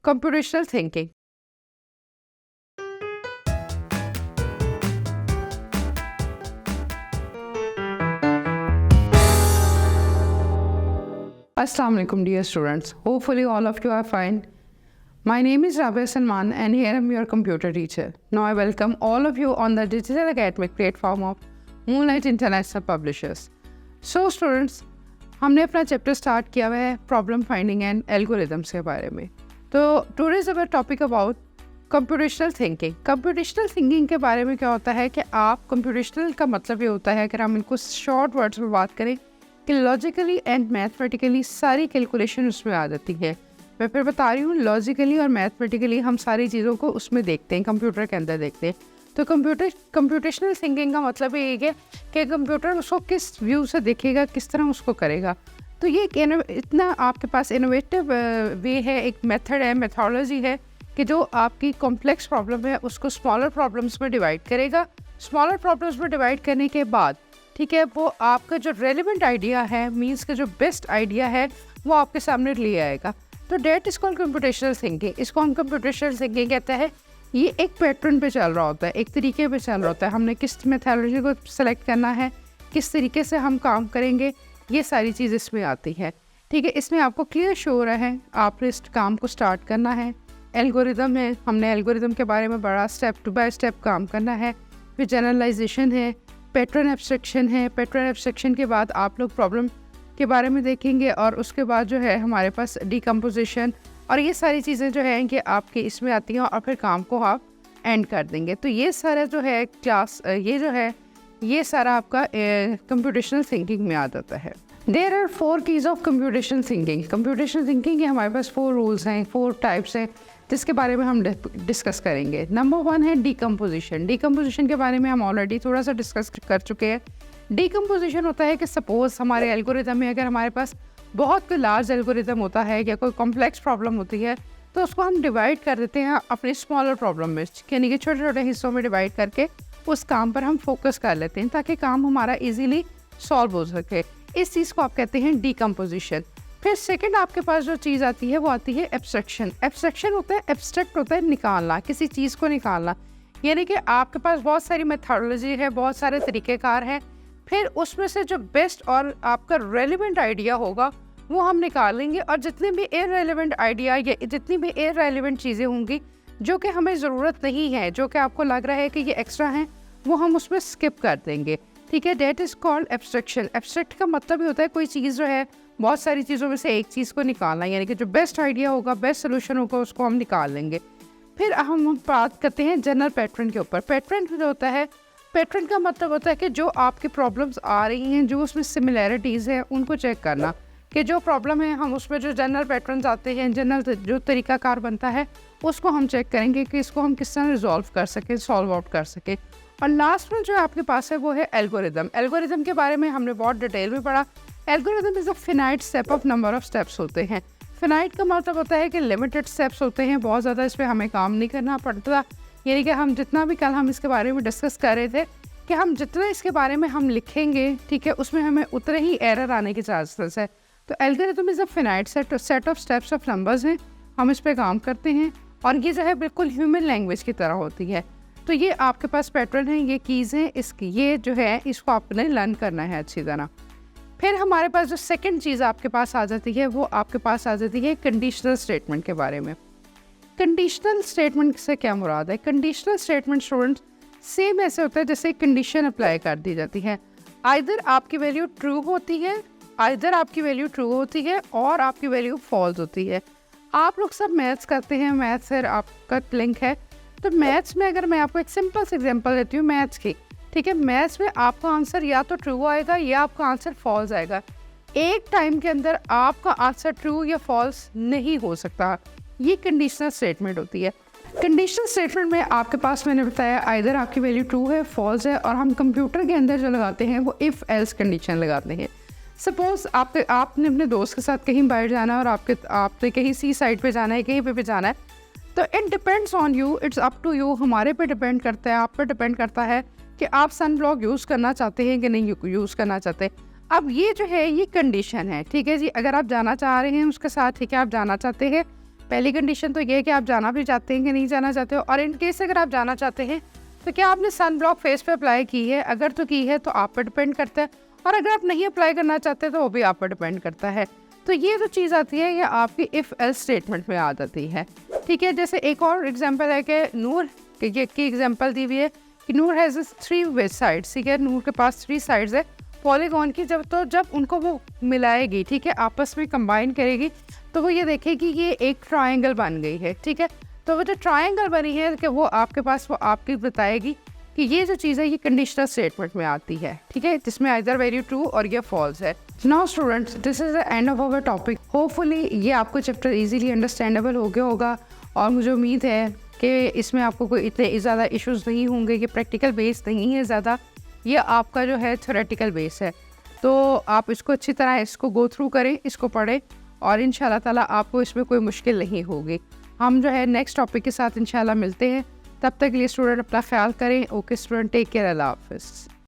Computational thinking. Assalamu alaikum dear students. Hopefully all of you are fine. My name is Rabia Salman and here I am your computer teacher. Now I welcome all of you on the digital academic platform of Moonlight International Publishers. So students, हमने अपना chapter start किया हुआ है problem finding and algorithms के बारे में. तो today's our topic about computational thinking. Computational thinking के बारे में क्या होता है कि आप कंप्यूटेशनल का मतलब ये होता है अगर हम इनको शॉर्ट वर्ड्स में बात करें कि लॉजिकली एंड मैथमेटिकली सारी कैलकुलेशन उसमें आ जाती है. मैं फिर बता रही हूँ, लॉजिकली और मैथमेटिकली हम सारी चीज़ों को उसमें देखते हैं, कंप्यूटर के अंदर देखते हैं. तो कंप्यूटेशनल थिंकिंग का मतलब ये है कि कंप्यूटर उसको किस व्यू से देखेगा, किस तरह उसको करेगा. तो ये इतना आपके पास इनोवेटिव वे है, एक मेथड है, मेथोडोलॉजी है कि जो आपकी कॉम्प्लेक्स प्रॉब्लम है उसको स्मॉलर प्रॉब्लम्स में डिवाइड करेगा. स्मॉलर प्रॉब्लम्स में डिवाइड करने के बाद ठीक है, वो आपका जो रेलिवेंट आइडिया है, मीन्स का जो बेस्ट आइडिया है, वो आपके सामने ले आएगा. तो that is called computational thinking. इसको हम कंप्यूटेशनल थिंकिंग कहते हैं. ये एक पैटर्न पे चल रहा होता है, एक तरीके पे चल रहा होता है. हमने किस मेथोडोलॉजी को सेलेक्ट करना है, किस तरीके से हम काम करेंगे, ये सारी चीज़ इसमें आती है. ठीक है, इसमें आपको क्लियर शो हो रहा है आपने इस काम को स्टार्ट करना है. एल्गोरिदम है, हमने एल्गोरिदम के बारे में बड़ा स्टेप बाय स्टेप काम करना है. फिर जनरलाइजेशन है, पैटर्न एब्स्ट्रैक्शन है. पैटर्न एब्स्ट्रैक्शन के बाद आप लोग प्रॉब्लम के बारे में देखेंगे और उसके बाद जो है हमारे पास डिकम्पोजिशन और ये सारी चीज़ें जो हैं कि आपके इसमें आती हैं और फिर काम को आप एंड कर देंगे. तो ये सारा जो है क्लास ये जो है ये सारा आपका कंप्यूटेशनल थिंकिंग में आ जाता है. There are 4 keys of computational thinking. Computational thinking के हमारे पास 4 रूल्स हैं, 4 टाइप्स हैं जिसके बारे में हम डिस्कस करेंगे. नंबर 1 है डिकम्पोजिशन. डिकम्पोजिशन के बारे में हम ऑलरेडी थोड़ा सा डिस्कस कर चुके हैं. डिकम्पोजिशन होता है कि सपोज़ हमारे एल्गोरिथम में अगर हमारे पास बहुत कोई लार्ज एल्गोरिथम होता है या कोई कॉम्प्लेक्स प्रॉब्लम होती है तो उसको हम डिवाइड कर देते हैं अपने स्मॉलर प्रॉब्लम में, यानी कि छोटे छोटे हिस्सों में डिवाइड करके उस काम पर हम फोकस कर लेते हैं ताकि काम हमारा इजीली सॉल्व हो सके. इस चीज़ को आप कहते हैं डिकम्पोजिशन. फिर सेकंड आपके पास जो चीज़ आती है वो आती है एब्स्ट्रैक्शन. एब्स्ट्रैक्शन होता है, एब्स्ट्रैक्ट होता है निकालना, किसी चीज़ को निकालना. यानी कि आपके पास बहुत सारी मेथोडोलॉजी है, बहुत सारे तरीक़ेकार हैं, फिर उसमें से जो बेस्ट और आपका रेलिवेंट आइडिया होगा वो हम निकालेंगे और जितने भी इररेलेवेंट आइडिया या जितनी भी इररेलेवेंट चीज़ें होंगी जो कि हमें ज़रूरत नहीं है, जो कि आपको लग रहा है कि ये एक्स्ट्रा हैं, वो हम उसमें स्किप कर देंगे. ठीक है, that is called abstraction. Abstract का मतलब ही होता है कोई चीज़ जो है बहुत सारी चीज़ों में से एक चीज़ को निकालना, यानी कि जो बेस्ट आइडिया होगा, बेस्ट सोल्यूशन होगा, उसको हम निकाल लेंगे. फिर हम बात करते हैं जनरल पैटर्न के ऊपर. पैटर्न जो होता है, पैटर्न का मतलब होता है कि जो आपकी प्रॉब्लम्स आ रही हैं, जो उसमें सिमिलैरिटीज़ हैं, उनको चेक करना कि जो प्रॉब्लम है हम उसमें जो जनरल पैटर्न्स आते हैं, जनरल जो तरीकाकार बनता है, उसको हम चेक करेंगे कि इसको हम किस तरह रिजॉल्व कर सकें, सॉल्व आउट कर सकें. और लास्ट में जो आपके पास है वो है एल्गोरिदम. एल्गोरिदम के बारे में हमने बहुत डिटेल में पढ़ा. Algorithm is a finite step of number of steps होते हैं. फिनाइट का मतलब होता है कि लिमिटेड स्टेप्स होते हैं, बहुत ज़्यादा इस पर हमें काम नहीं करना पड़ता. यानी कि हम जितना भी कल हम इसके बारे में डिस्कस कर रहे थे कि हम जितना इसके बारे में हम लिखेंगे, ठीक है, उसमें हमें उतने ही एरर आने के चांसेस है. तो algorithm is a finite set of steps of numbers हैं, हम इस पे काम करते हैं और ये जो है बिल्कुल ह्यूमन लैंग्वेज की तरह होती है. तो ये आपके पास पैटर्न है, ये कीज़ हैं, इसकी ये जो है इसको आपने लर्न करना है अच्छी तरह. फिर हमारे पास जो सेकेंड चीज़ आपके पास आ जाती है वो आपके पास आ जाती है कंडीशनल स्टेटमेंट के बारे में. कंडीशनल स्टेटमेंट से क्या मुराद है? कंडीशनल स्टेटमेंट स्टूडेंट्स सेम ऐसे होता है जैसे कंडीशन अप्लाई कर दी जाती है. आइदर आपकी वैल्यू ट्रू होती है, आइदर आपकी वैल्यू ट्रू होती है और आपकी वैल्यू फॉल्स होती है. आप लोग सब मैथ्स करते हैं, मैथ्स से आपका लिंक है. तो मैथ्स में अगर मैं आपको एक सिंपल सी एग्जांपल देती हूँ मैथ्स की, ठीक है, मैथ्स में आपका आंसर या तो ट्रू आएगा या आपका आंसर फॉल्स आएगा. एक टाइम के अंदर आपका आंसर ट्रू या फॉल्स नहीं हो सकता. ये कंडीशनल स्टेटमेंट होती है. कंडीशनल स्टेटमेंट में आपके पास मैंने बताया आइदर आपकी वैल्यू ट्रू है, फॉल्स है, और हम कंप्यूटर के अंदर जो लगाते हैं वो इफ़ एल्स कंडीशन लगाते हैं. सपोज़ आपने अपने दोस्त के साथ कहीं बाहर जाना है और आपने कहीं सी साइड पे जाना है, कहीं पे जाना है, तो it depends on you, it's up to you. हमारे पे डिपेंड करता है, आप पे डिपेंड करता है कि आप सन ब्लॉक यूज़ करना चाहते हैं कि नहीं यूज़ करना चाहते. अब ये जो है ये कंडीशन है, ठीक है जी. अगर आप जाना चाह रहे हैं उसके साथ, ठीक है, आप जाना चाहते हैं, पहली कंडीशन तो ये है कि आप जाना भी चाहते हैं कि नहीं जाना चाहते हो, और इन केस अगर आप जाना चाहते हैं तो क्या आपने सन ब्लॉक फेस पे अप्लाई की है। अगर तो की है तो आप पर डिपेंड करता है, और अगर आप नहीं अप्लाई करना चाहते तो वो भी आप पर डिपेंड करता है। तो ये जो चीज़ आती है ये आपकी इफ़ एल्स स्टेटमेंट में आ जाती है, ठीक है। जैसे एक और एग्जांपल है कि नूर की एग्जांपल दी हुई है कि नूर हैज़ 3 वेज साइड्स, ठीक है। नूर के पास 3 साइड्स है पॉलीगॉन की। जब उनको वो मिलाएगी, ठीक है, आपस में कंबाइन करेगी, तो वो ये देखेगी ये एक ट्रायंगल बन गई है, ठीक है। तो वो जो ट्रायंगल बनी है कि वो आपके पास वो आपकी बताएगी कि ये जो चीज़ है ये कंडीशनल स्टेटमेंट में आती है, ठीक है, जिसमें आइदर वेरी ट्रू और ये फॉल्स है। Now students, this is the end of our topic. Hopefully ये आपको चैप्टर इजीली अंडरस्टैंडेबल हो गया होगा, और मुझे उम्मीद है कि इसमें आपको कोई इतने ज़्यादा इश्यूज़ नहीं होंगे, कि प्रैक्टिकल बेस नहीं है ज़्यादा, ये आपका जो है थ्योरेटिकल बेस है। तो आप इसको अच्छी तरह इसको गो थ्रू करें, इसको पढ़ें, और इंशाल्लाह ताला आपको इसमें कोई मुश्किल नहीं होगी। हम जो है नेक्स्ट टॉपिक के साथ इंशाल्लाह मिलते हैं। तब तक के लिए स्टूडेंट अपना ख्याल करें। ओके स्टूडेंट, टेक केयर, अल्लाह हाफिज़।